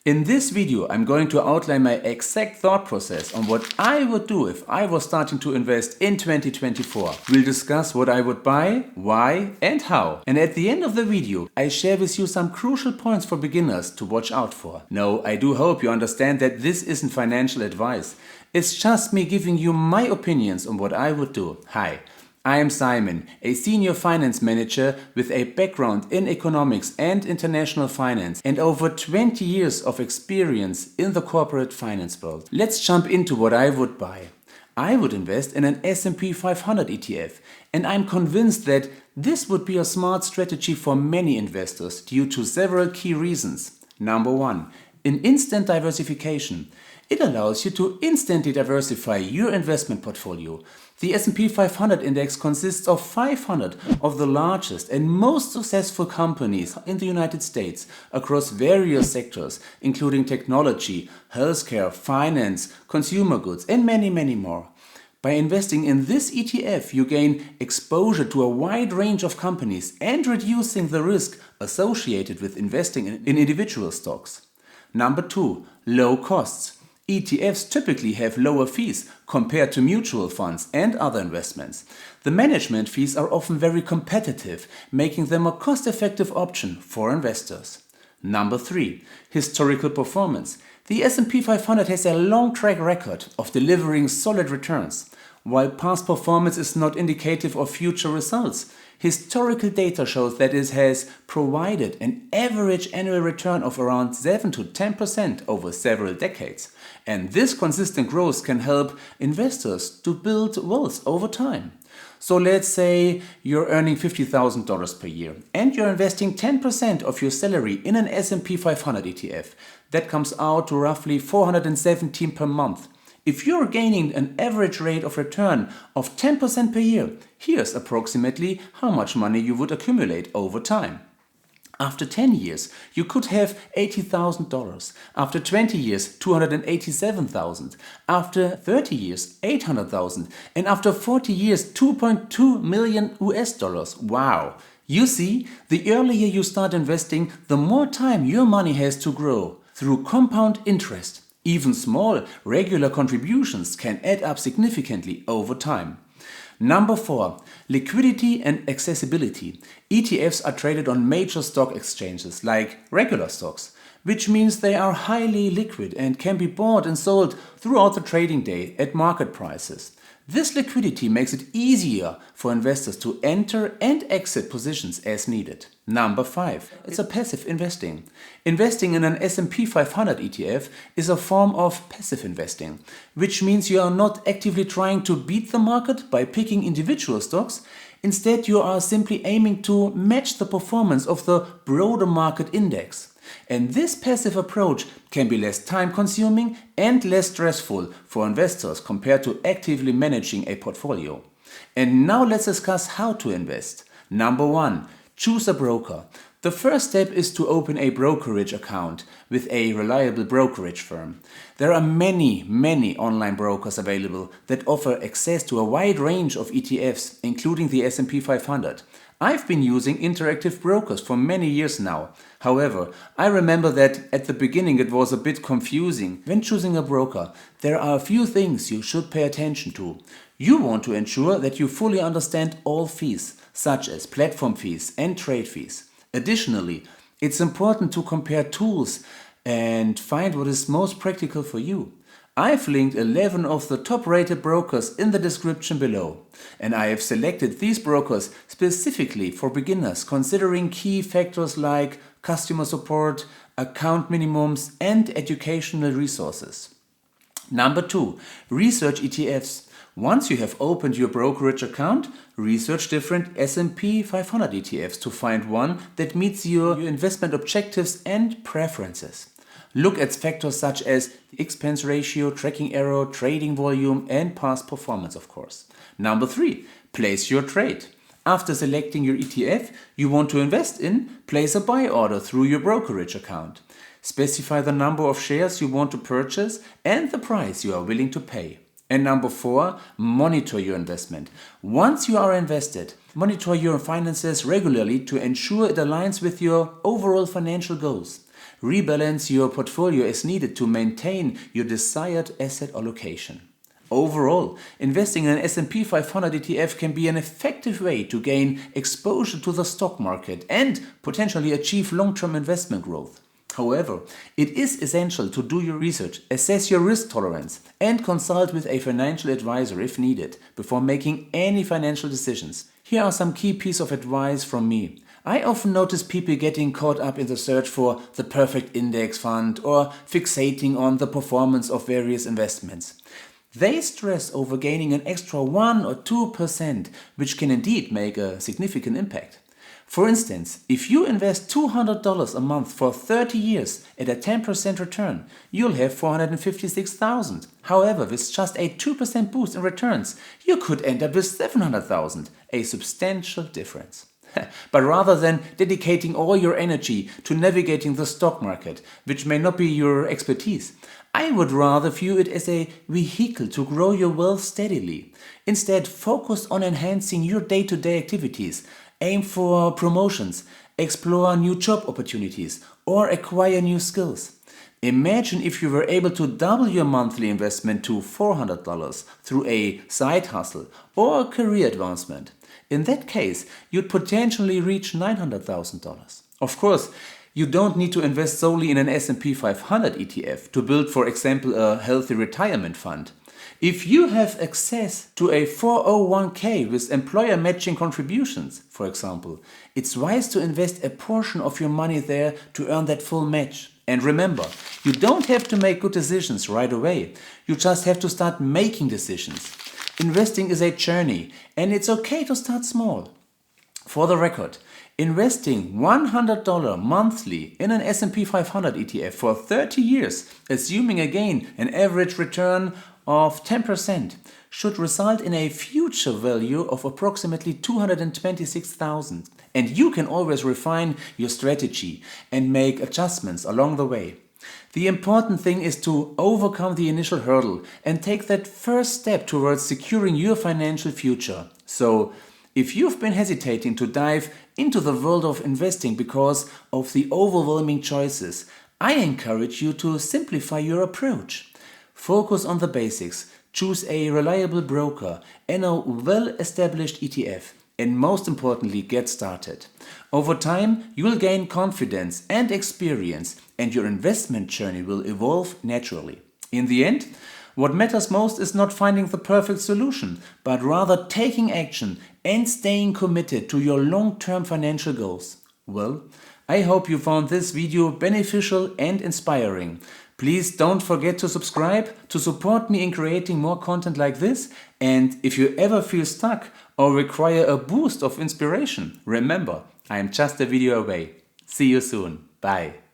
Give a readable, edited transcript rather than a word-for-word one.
In this video, I'm going to outline my exact thought process on what I would do if I was starting to invest in 2024. We'll discuss what I would buy, why, and how. And at the end of the video, I share with you some crucial points for beginners to watch out for. No, I do hope you understand that this isn't financial advice. It's just me giving you my opinions on what I would do. Hi. I am Simon, a senior finance manager with a background in economics and international finance and over 20 years of experience in the corporate finance world. Let's jump into what I would buy. I would invest in an S&P 500 ETF, and I'm convinced that this would be a smart strategy for many investors due to several key reasons. Number one, an instant diversification. It allows you to instantly diversify your investment portfolio. The S&P 500 index consists of 500 of the largest and most successful companies in the United States across various sectors, including technology, healthcare, finance, consumer goods, and many, many more. By investing in this ETF, you gain exposure to a wide range of companies and reducing the risk associated with investing in individual stocks. Number two, low costs. ETFs typically have lower fees compared to mutual funds and other investments. The management fees are often very competitive, making them a cost-effective option for investors. Number three, historical performance. The S&P 500 has a long track record of delivering solid returns. While past performance is not indicative of future results, historical data shows that it has provided an average annual return of around 7 to 10% over several decades. And this consistent growth can help investors to build wealth over time. So let's say you're earning $50,000 per year and you're investing 10% of your salary in an S&P 500 ETF. That comes out to roughly $417 per month. If you're gaining an average rate of return of 10% per year, here's approximately how much money you would accumulate over time. After 10 years, you could have $80,000. After 20 years, $287,000. After 30 years, $800,000. And after 40 years, $2.2 million US dollars. Wow! You see, the earlier you start investing, the more time your money has to grow through compound interest. Even small, regular contributions can add up significantly over time. Number four, liquidity and accessibility. ETFs are traded on major stock exchanges like regular stocks, which means they are highly liquid and can be bought and sold throughout the trading day at market prices. This liquidity makes it easier for investors to enter and exit positions as needed. Number five, it's a passive investing. Investing in an S&P 500 ETF is a form of passive investing, which means you are not actively trying to beat the market by picking individual stocks. Instead, you are simply aiming to match the performance of the broader market index. And this passive approach can be less time-consuming and less stressful for investors compared to actively managing a portfolio. And now let's discuss how to invest. Number one, choose a broker. The first step is to open a brokerage account with a reliable brokerage firm. There are many online brokers available that offer access to a wide range of ETFs, including the S&P 500. I've been using interactive brokers for many years now. However, I remember that at the beginning it was a bit confusing. When choosing a broker, there are a few things you should pay attention to. You want to ensure that you fully understand all fees, such as platform fees and trade fees. Additionally, it's important to compare tools and find what is most practical for you. I've linked 11 of the top-rated brokers in the description below, and I have selected these brokers specifically for beginners, considering key factors like customer support, account minimums, and educational resources. Number two, research ETFs. Once you have opened your brokerage account, research different S&P 500 ETFs to find one that meets your investment objectives and preferences. Look at factors such as the expense ratio, tracking error, trading volume, and past performance, of course. Number three, place your trade. After selecting your ETF you want to invest in, place a buy order through your brokerage account. Specify the number of shares you want to purchase and the price you are willing to pay. And number four, monitor your investment. Once you are invested, monitor your finances regularly to ensure it aligns with your overall financial goals. Rebalance your portfolio as needed to maintain your desired asset allocation. Overall, investing in an S&P 500 ETF can be an effective way to gain exposure to the stock market and potentially achieve long-term investment growth. However, it is essential to do your research, assess your risk tolerance, and consult with a financial advisor if needed before making any financial decisions. Here are some key pieces of advice from me. I often notice people getting caught up in the search for the perfect index fund or fixating on the performance of various investments. They stress over gaining an extra 1 or 2%, which can indeed make a significant impact. For instance, if you invest $200 a month for 30 years at a 10% return, you'll have $456,000. However, with just a 2% boost in returns, you could end up with $700,000, a substantial difference. But rather than dedicating all your energy to navigating the stock market, which may not be your expertise, I would rather view it as a vehicle to grow your wealth steadily. Instead, focus on enhancing your day-to-day activities, aim for promotions, explore new job opportunities, or acquire new skills. Imagine if you were able to double your monthly investment to $400 through a side hustle or a career advancement. In that case, you'd potentially reach $900,000. Of course, you don't need to invest solely in an S&P 500 ETF to build, for example, a healthy retirement fund. If you have access to a 401k with employer matching contributions, for example, it's wise to invest a portion of your money there to earn that full match. And remember, you don't have to make good decisions right away. You just have to start making decisions. Investing is a journey, and it's okay to start small. For the record, investing $100 monthly in an S&P 500 ETF for 30 years, assuming again an average return of 10%, should result in a future value of approximately $226,000. And you can always refine your strategy and make adjustments along the way. The important thing is to overcome the initial hurdle and take that first step towards securing your financial future. So, if you've been hesitating to dive into the world of investing because of the overwhelming choices, I encourage you to simplify your approach. Focus on the basics, choose a reliable broker and a well-established ETF, and most importantly, get started. Over time, you'll gain confidence and experience, and your investment journey will evolve naturally. In the end, what matters most is not finding the perfect solution, but rather taking action and staying committed to your long-term financial goals. Well, I hope you found this video beneficial and inspiring. Please don't forget to subscribe to support me in creating more content like this. And if you ever feel stuck or require a boost of inspiration, remember, I am just a video away. See you soon. Bye.